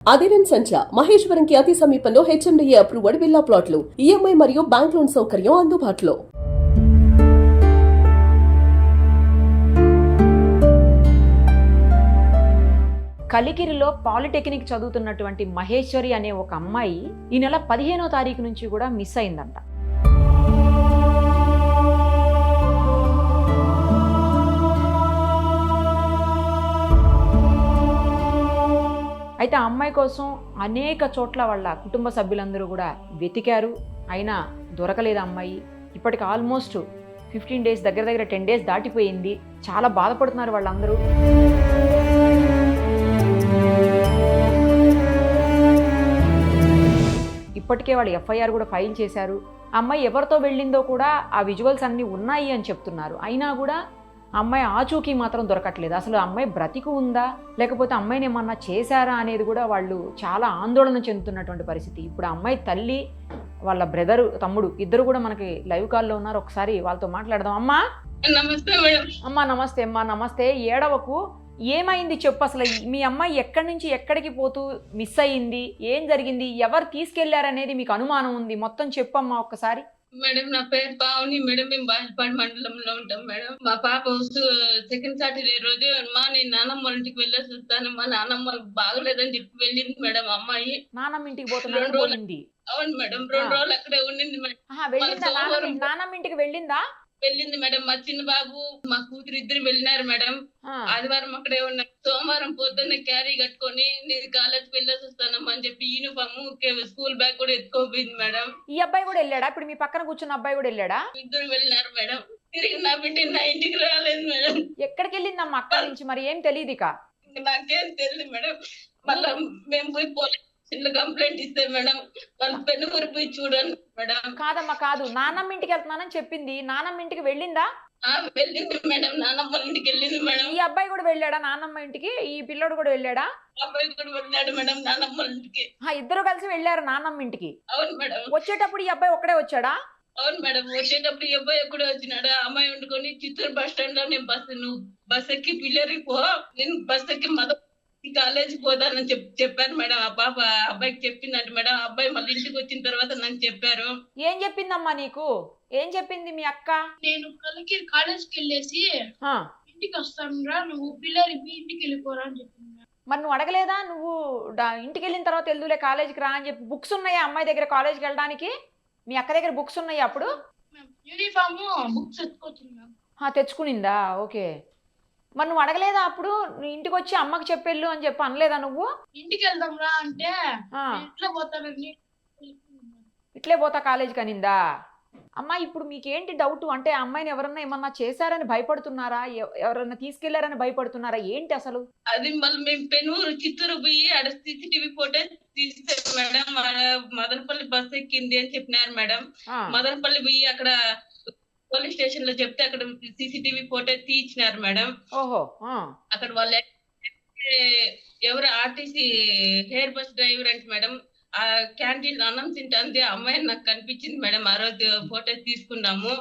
అదిరన్ సంచ మహేశ్వరంకి అతి సమీపంలో HMDA approved villa ప్లాట్లు ఈఎంఐ మరియు బ్యాంక్ లోన్ సౌకర్యం అందుబాటులో. కలికిరిలో పాలిటెక్నిక్ చదువుతున్నటువంటి మహేశ్వరి అనే ఒక అమ్మాయి ఈ నెల 15వ తారీఖు నుంచి కూడా మిస్ అయిందంట. అయితే ఆ అమ్మాయి కోసం అనేక చోట్ల వాళ్ళ కుటుంబ సభ్యులందరూ కూడా వెతికారు, అయినా దొరకలేదు అమ్మాయి. ఇప్పటికి ఆల్మోస్ట్ 15 డేస్, దగ్గర 10 డేస్ దాటిపోయింది. చాలా బాధపడుతున్నారు వాళ్ళందరూ. ఇప్పటికే వాళ్ళు ఎఫ్ఐఆర్ కూడా ఫైల్ చేశారు. ఆ అమ్మాయి ఎవరితో వెళ్ళిందో కూడా ఆ విజువల్స్ అన్నీ ఉన్నాయి అని చెప్తున్నారు. అయినా కూడా అమ్మాయి ఆచూకీ మాత్రం దొరకట్లేదు. అసలు అమ్మాయి బ్రతికు ఉందా లేకపోతే అమ్మాయిని ఏమన్నా చేశారా అనేది కూడా వాళ్ళు చాలా ఆందోళన చెందుతున్నటువంటి పరిస్థితి. ఇప్పుడు ఆ అమ్మాయి తల్లి, వాళ్ళ బ్రదరు, తమ్ముడు ఇద్దరు కూడా మనకి లైవ్ కాల్లో ఉన్నారు. ఒకసారి వాళ్ళతో మాట్లాడదాం. అమ్మా నమస్తే మేడం. అమ్మా నమస్తే. అమ్మా నమస్తే. ఏడవకు, ఏమైంది చెప్పు. అసలు మీ అమ్మాయి ఎక్కడి నుంచి ఎక్కడికి పోతూ మిస్ అయ్యింది, ఏం జరిగింది, ఎవరు తీసుకెళ్లారనేది మీకు అనుమానం ఉంది, మొత్తం చెప్పమ్మా ఒక్కసారి. మేడం నా పేరు పావని మేడం. మేము బాజ్పాడు మండలంలో ఉంటాం మేడం. మా పాప సెకండ్ సాటర్డే రోజు నేను నానమ్మ వాళ్ళ ఇంటికి వెళ్ళేసి వస్తాను, మా నానమ్మ బాగలేదని చెప్పి వెళ్ళింది మేడం. అమ్మాయి నానమ్మ ఇంటికి పోతుంది. అవును మేడం, 2 రోజులు అక్కడే ఉండింది మేడం. నానమ్మ ఇంటికి వెళ్ళిందా? వెళ్ళింది మేడం. మా చిన్న బాబు, మా కూతురు ఇద్దరు వెళ్ళినారు మేడం. ఆదివారం అక్కడే ఉన్నారు. సోమవారం పొద్దున్న క్యారీ కట్టుకొని నేను కాలేజ్కి వెళ్ళేసి వస్తానమ్మా అని చెప్పి యూనిఫామ్, స్కూల్ బ్యాగ్ కూడా ఎత్తుకోపోయింది మేడం. ఈ అబ్బాయి కూడా వెళ్ళాడా? ఇప్పుడు మీ పక్కన కూర్చున్న అబ్బాయి కూడా వెళ్ళాడా? ఇద్దరు వెళ్ళినారు మేడం. తిరిగి నా బిడ్డ నా ఇంటికి రాలేదు మేడం. ఎక్కడికి వెళ్ళిందమ్మా అక్కడి నుంచి? మరి ఏం తెలియదు. నాకేం తెలియదు మేడం. మళ్ళా మేము పోయి పోలీస్ కంప్లైంట్ ఇస్తే మేడం వాళ్ళు పెన్నుకూరు పోయి చూడండి మేడం. కాదమ్మా కాదు, నానమ్మ ఇంటికి వెళ్తున్నానని చెప్పింది. నానమ్మ ఇంటికి వెళ్ళిందా? వెళ్ళింది మేడం, నానమ్మ ఇంటికి వెళ్ళింది మేడం. ఈ అబ్బాయి కూడా వెళ్ళాడా నానమ్మ ఇంటికి? ఈ పిల్లోడు కూడా వెళ్ళాడా? అబ్బాయి కూడా వెళ్ళాడు మేడం నానమ్మ ఇంటికి. ఇద్దరు కలిసి వెళ్ళారు నానమ్మ ఇంటికి. అవును మేడం. వచ్చేటప్పుడు ఈ అబ్బాయి ఒక్కడే వచ్చాడా? అవును మేడం. వచ్చేటప్పుడు ఈ అబ్బాయి ఎక్కడే వచ్చినాడు. అమ్మాయి వండుకొని చిత్తూరు బస్ స్టాండ్ లో నేను నువ్వు బస్ ఎక్కి పిల్లరి పో, నేను బస్ ఎక్కి కాలేజీ పోతానని చెప్పారు మేడం. ఆ పాప అబ్బాయికి చెప్పిందంట మేడం. అబ్బాయి మళ్ళీ ఇంటికి వచ్చిన తర్వాత నాకు చెప్పారు. ఏం చెప్పిందమ్మా నీకు? ఏం చెప్పింది మీ అక్క? నేను కలికిరి కాలేజ్కి వెళ్ళేసి ఇంటికి వస్తాను రా, నువ్వు పిల్లలు ఇంటికి వెళ్ళిపోరా అని చెప్పింది. మరి నువ్వు అడగలేదా? నువ్వు ఇంటికి వెళ్ళిన తర్వాత వెళ్దులే కాలేజీకి రా అని చెప్పి. బుక్స్ ఉన్నాయా అమ్మాయి దగ్గర కాలేజ్కి వెళ్ళడానికి? మీ అక్క దగ్గర బుక్స్ ఉన్నాయా అప్పుడు? యూనిఫామ్, బుక్స్ ఎత్తుకొచ్చింది. తెచ్చుకునిందా? ఓకే. మరి నువ్వు అడగలేదా అప్పుడు? నువ్వు ఇంటికి వచ్చి అమ్మకి చెప్పెళ్ళు అని చెప్పి అనలేదా నువ్వు? ఇంటికి వెళ్దాం రా అంటే ఇట్లా పోతానండి, ఇట్లే పోతా కాలేజీకి అనిందా? అమ్మా ఇప్పుడు మీకేంటి డౌట్? అంటే అమ్మాయిని ఎవరన్నా ఏమన్నా చేశారని భయపడుతున్నారా, ఎవరన్నా తీసుకెళ్లారని భయపడుతున్నారా, ఏంటి అసలు? అది మళ్ళీ మేము పెనూరు చిత్తూరు పోయి ఆడ CCTV ఫోటేజ్ తీస్తే మేడం మదనపల్లి బస్ ఎక్కింది అని చెప్పినారు మేడం. మదనపల్లి పోయి అక్కడ పోలీస్ స్టేషన్ లో చెప్తే అక్కడ CCTV ఫోటేజ్ తీయించినారు మేడం. ఓహో. అక్కడ వాళ్ళు ఎవరు ఆర్టీసీ హెయిర్ బస్ డ్రైవర్ అంటే మేడం, ఆ క్యాంటీన్ అన్నం తింటే అమ్మాయి నాకు కనిపించింది మేడం. ఆ రోజు ఫోటోస్ తీసుకున్నాము.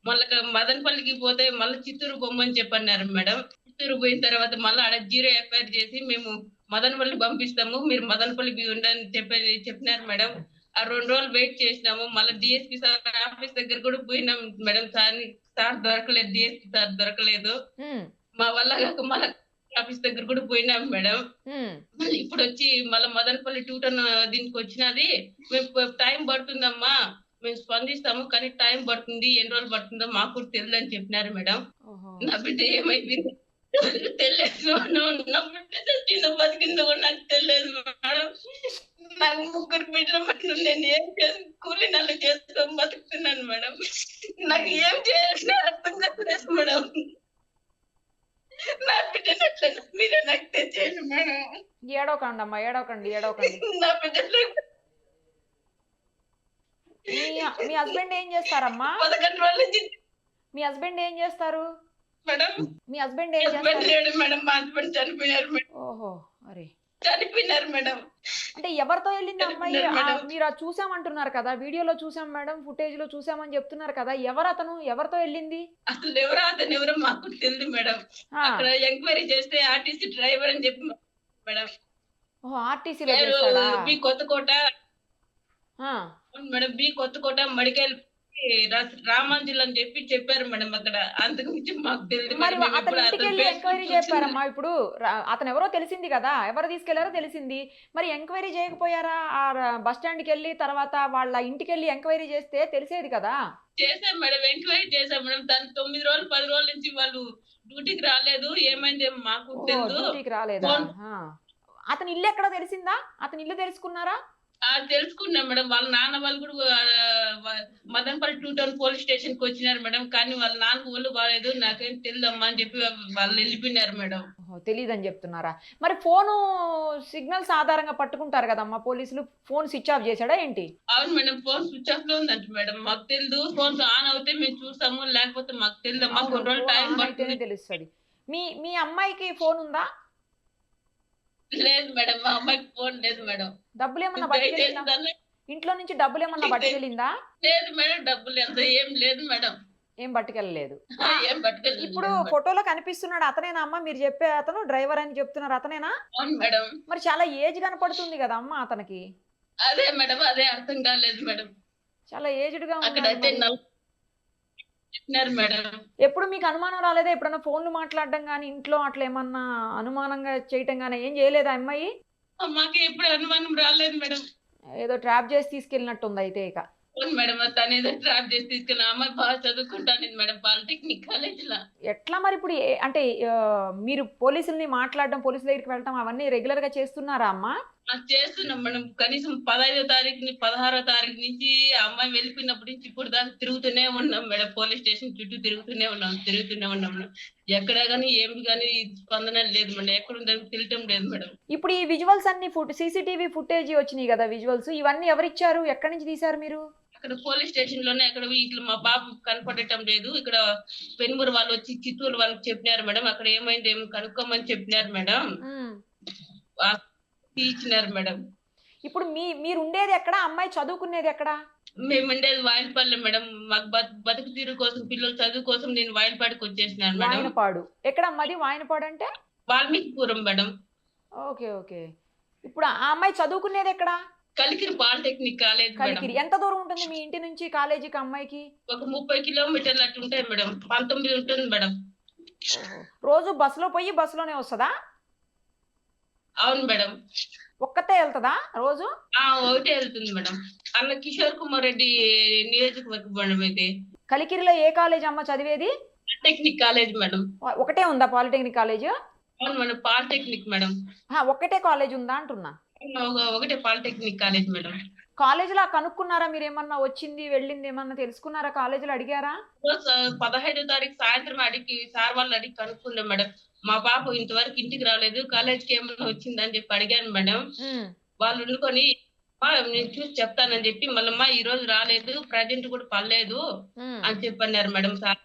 మళ్ళీ మదనపల్లికి పోతే మళ్ళీ చిత్తూరు బొమ్మని చెప్పన్నారు మేడం. చిత్తూరు పోయిన తర్వాత మళ్ళీ ఆడ 0 FIR చేసి మేము మదనపల్లి పంపిస్తాము, మీరు మదనపల్లికి ఉండని చెప్పినారు మేడం. ఆ 2 రోజులు వెయిట్ చేసినాము. మళ్ళీ DSP సార్ ఆఫీస్ దగ్గర కూడా పోయినాం మేడం. సార్ దొరకలేదు, DSP సార్ దొరకలేదు. మా వల్ల కాక మళ్ళీ ఆఫీస్ దగ్గర కూడా పోయినాం మేడం. మళ్ళీ ఇప్పుడు వచ్చి మళ్ళీ మదనపల్లి 2 టౌన్ దీనికి వచ్చినది. మేము టైం పడుతుందమ్మా, మేము స్పందిస్తాము కానీ టైం పడుతుంది, ఎన్ని రోజులు పడుతుందో మాకు కూడా తెలియదు అని చెప్పినారు మేడం. నా బిడ్డ ఏమైంది తెలియదు, నా బిడ్డ చిన్న బతికిందో కూడా నాకు తెలియదు మేడం. నాకు 3 బిడ్డల మేడం. నేను ఏం చేసి కూలి నెలలు చేసుకొని బతుకుతున్నాను మేడం. నాకు ఏం చేయాలని అర్థం కాలేదు మేడం. నా బిడ్డను ఎట్లా మీరే నాకు తెచ్చేయండి మేడం. ఏడవకండి అమ్మా, ఏడవకండి. నా బిడ్డలు మీ హస్బెండ్ ఏం చేస్తారమ్మా? 11 రోజుల నుంచి మీ హస్బెండ్ ఏం చేస్తారు మేడం? మీ హస్బెండ్ ఏం చేస్తారు? లేడు మేడం, మా హస్బెండ్ చనిపోయినారు మేడం. ఓహో, అరే చనిపోయినారు మేడం. అంటే ఎవరితో వెళ్ళింది అమ్మాయి? మీరు అది చూసామంటున్నారు కదా, వీడియోలో చూసాం మేడం, ఫుటేజ్ లో చూసామని చెప్తున్నారు కదా, ఎవరు అతను? ఎవరితో వెళ్ళింది? అసలు అతను ఎవరో మాకు తెలియదు మేడం. అక్కడ ఎంక్వైరీ చేస్తే ఆర్టీసీ డ్రైవర్ అని చెప్పి మేడం. ఓహో, ఆర్టీసీలో చేస్తాడా? బి కొత్తకోట ఆ, అవును మేడం, బి కొత్తకోట మడికేల్ రామాంజులు అని చెప్పారు మేడం అక్కడ. అంతకు మించి మాకు తెలియదు మరి మేడం. మేము అతని ఎప్పుడు ఇంటికి అతను వెళ్ళి ఫేస్బుక్ ఎంక్వైరీ చేస్తారమ్మా. ఇప్పుడు అతను ఎవరో తెలిసింది కదా, ఎవరు తీసుకెళ్లారో తెలిసింది. మరి ఎంక్వైరీ చేయకపోయారా? ఆ బస్ స్టాండ్కి వెళ్ళి తర్వాత వాళ్ళ ఇంటికి వెళ్ళి ఎంక్వైరీ చేస్తే తెలిసేది కదా. చేశాం మేడం, ఎంక్వైరీ చేశాం మేడం. తను 9 రోజులు 10 రోజుల నుంచి వాళ్ళు డ్యూటీకి రాలేదు. ఏమైంది మాకు ఓ, తెలియదు. డ్యూటీకి రాలేదా? ఫోన్ ఆ. అతని ఇల్లు ఎక్కడ తెలిసిందా? అతని ఇల్లు తెలుసుకున్నారా? తెలుసుకున్నాం మేడం. వాళ్ళ నాన్న వాళ్ళు కూడా మదనపల్లి 2 టౌన్ పోలీస్ స్టేషన్ కి వచ్చినారు మేడం. కానీ వాళ్ళ నాన్న ఒళ్ళు బాగాలేదు, నాకేం తెలియదమ్మా అని చెప్పి వాళ్ళు వెళ్ళిపోయినారు మేడం. ఓహో, తెలీదని చెప్తున్నారా? మరి ఫోను సిగ్నల్స్ ఆధారంగా పట్టుకుంటారు కదమ్మా పోలీసులు. ఫోన్ స్విచ్ ఆఫ్ చేశాడా ఏంటి? అవును మేడం, ఫోన్ స్విచ్ ఆఫ్ లో ఉందంట మేడం. మాకు తెలియదు. ఫోన్స్ ఆన్ అవుతే మేము చూస్తాము, లేకపోతే మాకు తెలియదమ్మా. అవును, కొన్ని రోజులు ఫోన్ టైం ఆన్ అయితేనే పడుతుంది. తెలుస్తుంది. మీ మీ అమ్మాయికి ఫోన్ ఉందా? లేదు మేడం, మా అమ్మాయికి ఫోన్ లేదు మేడం. డబ్బులు ఏమన్నా దయచేసి పట్టుకెళ్ళిందా? దాన్ని ఇంట్లో నుంచి డబ్బులు ఏమన్నా పట్టుకెళ్ళిందా? లేదు మేడం, డబ్బులు ఎంత ఏం లేదు మేడం. ఏం పట్టుకెళ్ళలేదు. ఏం పట్టుకెళ్ళలేదు ఇప్పుడు మేడం. ఫోటోలో కనిపిస్తున్నాడు అతనేనా అమ్మా? మీరు చెప్పే అతను డ్రైవర్ అని చెప్తున్నారు, అతనేనా? అవును మేడం, మరి చాలా ఏజ్ కనపడుతుంది కదా అమ్మా అతనికి. అదే మేడం, అదే అర్థం కాలేదు మేడం. చాలా ఏజ్డ్ గా ఉన్నాడు అక్కడైతే మరి. చెప్పినారు మేడం. ఎప్పుడు మీకు అనుమానం రాలేదా? ఎప్పుడన్నా ఫోన్లు మాట్లాడడం కానీ ఇంట్లో అట్లా ఏమన్నా అనుమానంగా చేయటం కానీ ఏం చేయలేదా అమ్మాయి? మాకు ఎప్పుడు అనుమానం రాలేదు మేడం. ఏదో ట్రాప్ చేసి తీసుకెళ్ళినట్టుంది అయితే ఇక. అవును మేడం, తను ఏదో ట్రాప్ చేసి తీసుకెళ్ళి అమ్మాయి బాగా చదువుకుంటాను మేడం పాలిటెక్నిక్ కాలేజ్ లో. ఎట్లా మరి ఇప్పుడు అంటే మీరు పోలీసుల్ని మాట్లాడడం, పోలీసుల దగ్గరికి వెళ్ళటం అవన్నీ రెగ్యులర్ గా చేస్తున్నారా అమ్మా? చేస్తున్నాం మేడం. కనీసం 15వ తారీఖు 16వ తారీఖు నుంచి ఆ అమ్మాయి వెళ్ళిపోయినప్పటి నుంచి ఇప్పుడు దాకా తిరుగుతూనే ఉన్నాం మేడం. పోలీస్ స్టేషన్ చుట్టూ తిరుగుతూనే ఉన్నాం మేడం. ఎక్కడ గానీ ఏమి గానీ స్పందన లేదు మేడం. ఎక్కడ ఉందో తెలియటం లేదు మేడం. ఇప్పుడు ఈ విజువల్స్ అన్ని సీసీటీవీ ఫుటేజ్ వచ్చినాయి కదా విజువల్స్, ఇవన్నీ ఎవరిచ్చారు? ఎక్కడి నుంచి తీశారు మీరు? అక్కడ పోలీస్ స్టేషన్ లోనే అక్కడ ఇట్లా మా బాబు కనపడటం లేదు. ఇక్కడ పెనుమూరు వాళ్ళు వచ్చి చిత్తూరు వాళ్ళకి చెప్పినారు మేడం. అక్కడ ఏమైంది ఏమి కనుక్కోమని చెప్పినారు మేడం. ఇచ్చినారు మేడం. ఇప్పుడు మీరు ఉండేది ఎక్కడ? అమ్మాయి చదువుకునేది ఎక్కడ? మేము ఉండేది వాయిల్పల్లి మేడం. మాకు బతుకు తీరు కోసం, పిల్లల చదువు కోసం నేను వాయిల్పాడికి వచ్చేసినాను మేడం. వాయనపాడు ఎక్కడ అమ్మది? వాయనపాడు అంటే వాల్మీకిపురం మేడం. Okay okay. ఇప్పుడు ఆ అమ్మాయి చదువుకునేది ఎక్కడ? Kalikiri polytechnic college madam. Kalikiri. ఎంత దూరం ఉంటుంది మీ ఇంటి నుంచి కాలేజీకి అమ్మాయికి? ఒక 30 కిలోమీటర్లు అట్టు ఉంటాయి మేడం. 19 ఉంటుంది మేడం. రోజు బస్సులో పోయి బస్సులోనే వస్తుందా? అవును మేడం. ఒక్కతే వెళ్తుందా రోజు? ఒకటే వెళ్తుంది మేడం. అన్న కిషోర్ కుమార్ రెడ్డి నియోజకవర్గం మేడం. అయితే కలికిరిలో ఏ కాలేజ్ అమ్మ చదివేది? Polytechnic college madam. ఒకటే ఉందా పాలిటెక్నిక్ కాలేజ్? అవును మేడం, పాలిటెక్నిక్ మేడం. ఒక్కటే కాలేజ్ ఉందా అంటున్నా. ఒకటే పాలిటెక్నిక్ కాలేజ్ మేడం. కాలేజీలో కనుక్కున్నారా మీరు? ఏమన్నా వచ్చింది వెళ్ళింది ఏమన్నా తెలుసుకున్నారా? కాలేజీలో అడిగారా? 15వ తారీఖు సాయంత్రం అడిగి సార్ వాళ్ళు అడిగి కనుక్కున్నాం మేడం. మా పాప ఇంతవరకు ఇంటికి రాలేదు, కాలేజ్కి ఏమన్నా వచ్చిందని చెప్పి అడిగాను మేడం. వాళ్ళు ఉండుకొని నేను చూసి చెప్తానని చెప్పి మళ్ళమ్మా ఈ రోజు రాలేదు, ప్రజెంట్ కూడా పర్లేదు అని చెప్పన్నారు మేడం. సార్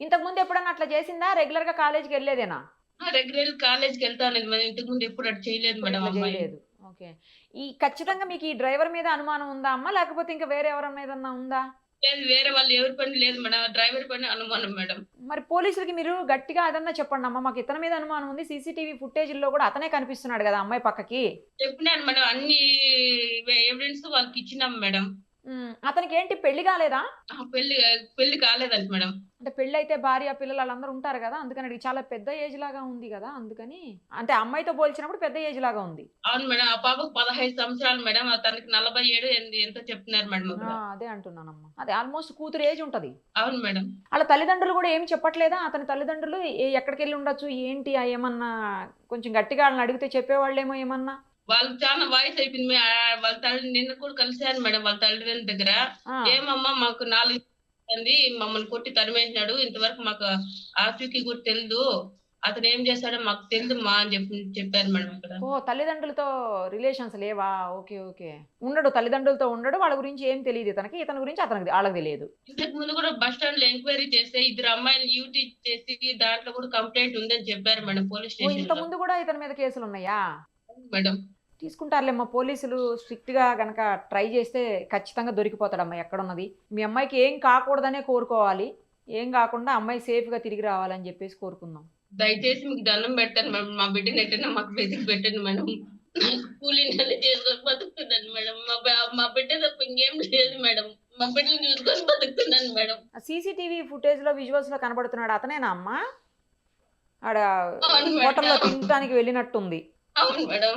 ఇంతకు ముందు ఎప్పుడన్నా అట్లా చేసిందా? రెగ్యులర్ గా కాలేజీకి వెళ్ళేదేనా? రెగ్యులర్ కాలేజ్కి వెళ్తాను మేడం. ఇంతకు ముందు ఎప్పుడు అటు చేయలేదు మేడం. చేయలేదు. ఓకే. ఈ ఖచ్చితంగా మీకు ఈ డ్రైవర్ మీద అనుమానం ఉందా అమ్మా, లేకపోతే ఇంకా వేరే ఎవరి మీద ఉందా? లేదు, వేరే వాళ్ళు ఎవరి పని లేదు మేడం. డ్రైవర్ పని అనుమానం మేడం. మరి పోలీసులకి మీరు గట్టిగా అదన్నా చెప్పండి అమ్మా, మాకు ఇతని మీద అనుమానం ఉంది, సీసీటీవీ ఫుటేజ్ లో కూడా అతనే కనిపిస్తున్నాడు కదా అమ్మాయి పక్కకి. చెప్పినాను మేడం, అన్ని ఎవిడెన్స్ వాళ్ళకి ఇచ్చినాం మేడం. అతనికి ఏంటి పెళ్లి కాలేదా? పెళ్లి కాలేదంట మేడం. అంటే పెళ్లి అయితే భార్య పిల్లలు వాళ్ళందరూ ఉంటారు కదా, అందుకని చాలా పెద్ద ఏజ్ లాగా ఉంది కదా, అందుకని. అంటే అమ్మాయితో పోల్చినప్పుడు పెద్ద ఏజ్ లాగా ఉంది. అవును మేడం. ఆ పాపకు 15 సంవత్సరాలు మేడం. తనకి 47 ఎంతో చెప్తున్నారు మేడం. అదే అంటున్నానమ్మా, అదే ఆల్మోస్ట్ కూతురు ఏజ్ ఉంటది. అవును మేడం. వాళ్ళ తల్లిదండ్రులు కూడా ఏం చెప్పట్లేదా? అతని తల్లిదండ్రులు ఎక్కడికి వెళ్ళి ఉండొచ్చు ఏంటి ఏమన్నా కొంచెం గట్టిగా వాళ్ళని అడిగితే చెప్పేవాళ్ళేమో ఏమన్నా. వాళ్ళకి చాలా వాయిస్ అయిపోయింది. వాళ్ళ తల్లి నిన్న కూడా కలిశాను మేడం వాళ్ళ తల్లిదండ్రుల దగ్గర. ఏమమ్మా మాకు 4 మమ్మల్ని కొట్టి తరిమేసినాడు, ఇంతవరకు మాకు ఆచూకీ కూడా తెలియదు, అతను ఏం చేశాడో మాకు తెలియదు మా అని చెప్పారు మేడం ఇక్కడ. ఓ, తల్లిదండ్రులతో రిలేషన్స్ లేవా? Okay okay. ఉండడు, తల్లిదండ్రులతో ఉండడు, వాళ్ళ గురించి ఏం తెలియదు ఇతనికి, ఇతని గురించి అతనికి వాళ్ళకి తెలియదు. ఇంతకు ముందు కూడా బస్ స్టాండ్ లో ఎంక్వైరీ చేస్తే 2 అమ్మాయిలు యూటీ చేసి దాంట్లో కూడా కంప్లైంట్ ఉందని చెప్పారు మేడం పోలీస్ స్టేషన్. ఇంత ముందు కూడా ఇతని మీద కేసులు ఉన్నాయా మేడం? తీసుకుంటారులేమ్మా పోలీసులు, స్ట్రిక్ట్ గా గనక ట్రై చేస్తే ఖచ్చితంగా దొరికిపోతాడమ్మా ఎక్కడున్నది. మీ అమ్మాయికి ఏం కాకూడదనే కోరుకోవాలి, ఏం కాకుండా అమ్మాయి సేఫ్ గా తిరిగి రావాలని చెప్పేసి కోరుకుందాం. దయచేసి మీకు దండం పెడతాను మేడం, మా బిడ్డని ఎట్టైనా మాకు వెతికి పెట్టండి మేడం. నాకు కూలీ నెల చేసుకొని బతుకుతున్నాను మేడం. మా బిడ్డ తప్ప ఇంకేం లేదు మేడం. మా బిడ్డను చూసుకొని బతుకుతున్నాను మేడం. సీసీటీవీ ఫుటేజ్లో విజువల్స్లో కనబడుతున్నాడు అతనేనా అమ్మా? ఆడ అవును హోటల్లో మేడం. తినడానికి వెళ్ళినట్టుంది. అవును మేడం.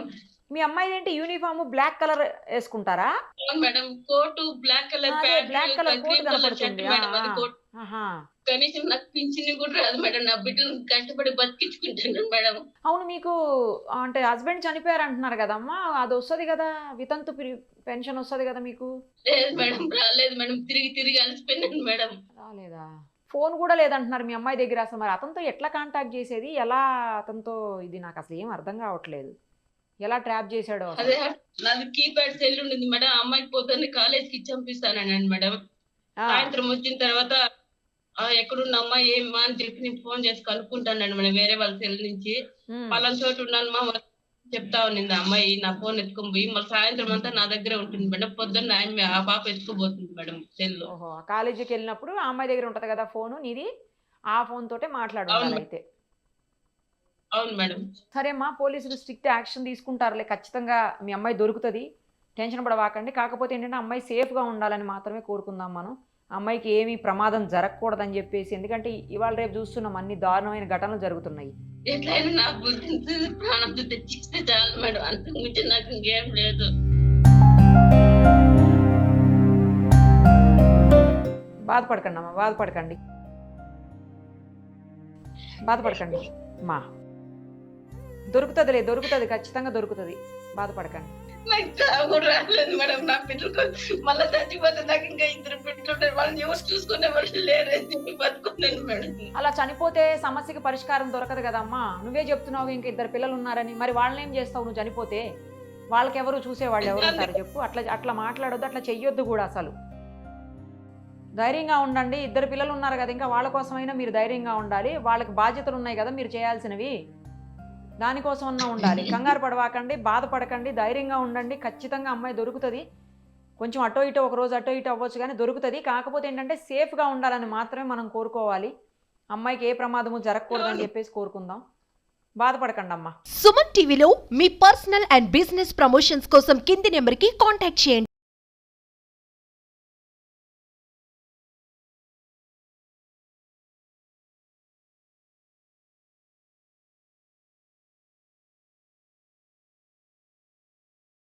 మీ అమ్మాయి ఏంటి యూనిఫామ్ బ్లాక్ కలర్ వేసుకుంటారా? అవును మేడం. కోటు బ్లాక్ కలర్ అదే pant, black colour coat cream colour shirt కనపడుతుంది. మేడం. అది కోట్. ఆహా. కనీసం నాకు పింఛన్ కూడా రాదు మేడం. నా బిడ్డను కష్టపడి బతికించుకుంటాను మేడం. అవును, మీకు అంటే హస్బెండ్ చనిపోయారు అంటున్నారు కదమ్మా, అది వస్తుంది కదా, వితంతు పెన్షన్ వస్తుంది కదా మీకు? లేదు మేడం, రాలేదు మేడం. తిరిగి అలసిపోయినాను మేడం. రాలేదా? ఫోన్ కూడా లేదంటున్నారు మీ అమ్మాయి దగ్గర. అసలు మరి అతనితో ఎట్లా కాంటాక్ట్ చేసేది, ఎలా అతనితో, ఇది నాకు అసలు ఏం అర్థం కావట్లేదు. ఎలా ట్రాప్ చేశాడో అసలు. అదే నాది కీప్యాడ్ సెల్ ఉండింది మేడం. ఆ అమ్మాయికి పొద్దున్నే కాలేజ్కి ఇచ్చి పంపిస్తానండి మేడం. సాయంత్రం వచ్చిన తర్వాత ఎక్కడున్న అమ్మాయి ఏమ్మా అని చెప్పి నేను ఫోన్ చేసి కనుక్కుంటానండి మేడం, వేరే వాళ్ళ సెల్ నుంచి. పలానా చోటు ఉన్నాను మా చెప్తా ఉన్నింది ఆ అమ్మాయి. నా ఫోన్ ఎత్తుకొని పోయి మళ్ళీ సాయంత్రం అంతా నా దగ్గరే ఉంటుంది మేడం. పొద్దున్న ఆ పాప ఎత్తుకోబోతుంది మేడం సెల్. ఓహో, కాలేజీకి వెళ్ళినప్పుడు ఆ అమ్మాయి దగ్గర ఉంటది కదా ఫోను నీది, ఆ ఫోన్ తోటే మాట్లాడుకోవాలి అయితే. అవును మేడం. సరేమ్మా, పోలీసులు స్ట్రిక్ట్ యాక్షన్ తీసుకుంటారులే, ఖచ్చితంగా మీ అమ్మాయి దొరుకుతుంది, టెన్షన్ పడవాకండి. కాకపోతే ఏంటంటే అమ్మాయి సేఫ్గా ఉండాలని మాత్రమే కోరుకుందాం మనం. అమ్మాయికి ఏమీ ప్రమాదం జరగకూడదని చెప్పేసి, ఎందుకంటే ఇవాళ రేపు చూస్తున్నాం అన్ని దారుణమైన ఘటనలు జరుగుతున్నాయి. ఎట్లయినా నా గురించి ప్రాణంతో తెచ్చిస్తే చాలు మేడం, అంతకు మించి నాకు ఇంకేం లేదు. బాధపడకండి అమ్మా, బాధపడకండి మా, దొరుకుతుంది, ఖచ్చితంగా దొరుకుతుంది, బాధపడకండి. నాకు చావు రాలేదు మేడం. నా పిల్లలు మళ్ళీ చచ్చిపోతే నాకు ఇంకా 2 పిల్లలు, వాళ్ళని ఎవరు చూసుకునే వాళ్ళు లేరని చెప్పి బతుకున్నాను మేడం. అలా చనిపోతే సమస్యకి పరిష్కారం దొరకదు కదమ్మా. నువ్వే చెప్తున్నావు ఇంకా 2 పిల్లలు ఉన్నారని, మరి వాళ్ళని ఏం చేస్తావు నువ్వు చనిపోతే? వాళ్ళకెవరు చూసేవాళ్ళు ఎవరు ఉంటారు చెప్పు? అట్లా మాట్లాడొద్దు, అట్లా చెయ్యొద్దు కూడా. అసలు ధైర్యంగా ఉండండి. 2 పిల్లలు ఉన్నారు కదా, ఇంకా వాళ్ళ కోసమైనా మీరు ధైర్యంగా ఉండాలి. వాళ్ళకి బాధ్యతలు ఉన్నాయి కదా మీరు చేయాల్సినవి, దానికోసమన్నా ఉండాలి. కంగారు పడవాకండి, బాధపడకండి, ధైర్యంగా ఉండండి. ఖచ్చితంగా అమ్మాయి దొరుకుతుంది. కొంచెం అటో ఇటో ఒక రోజు అటో ఇటో అవ్వచ్చు కానీ దొరుకుతుంది. కాకపోతే ఏంటంటే సేఫ్గా ఉండాలని మాత్రమే మనం కోరుకోవాలి. అమ్మాయికి ఏ ప్రమాదము జరగకూడదని చెప్పేసి కోరుకుందాం. బాధపడకండి అమ్మా. సుమన్ టీవీలో మీ పర్సనల్ అండ్ బిజినెస్ ప్రమోషన్స్ కోసం కింది నెంబర్కి కాంటాక్ట్ చేయండి.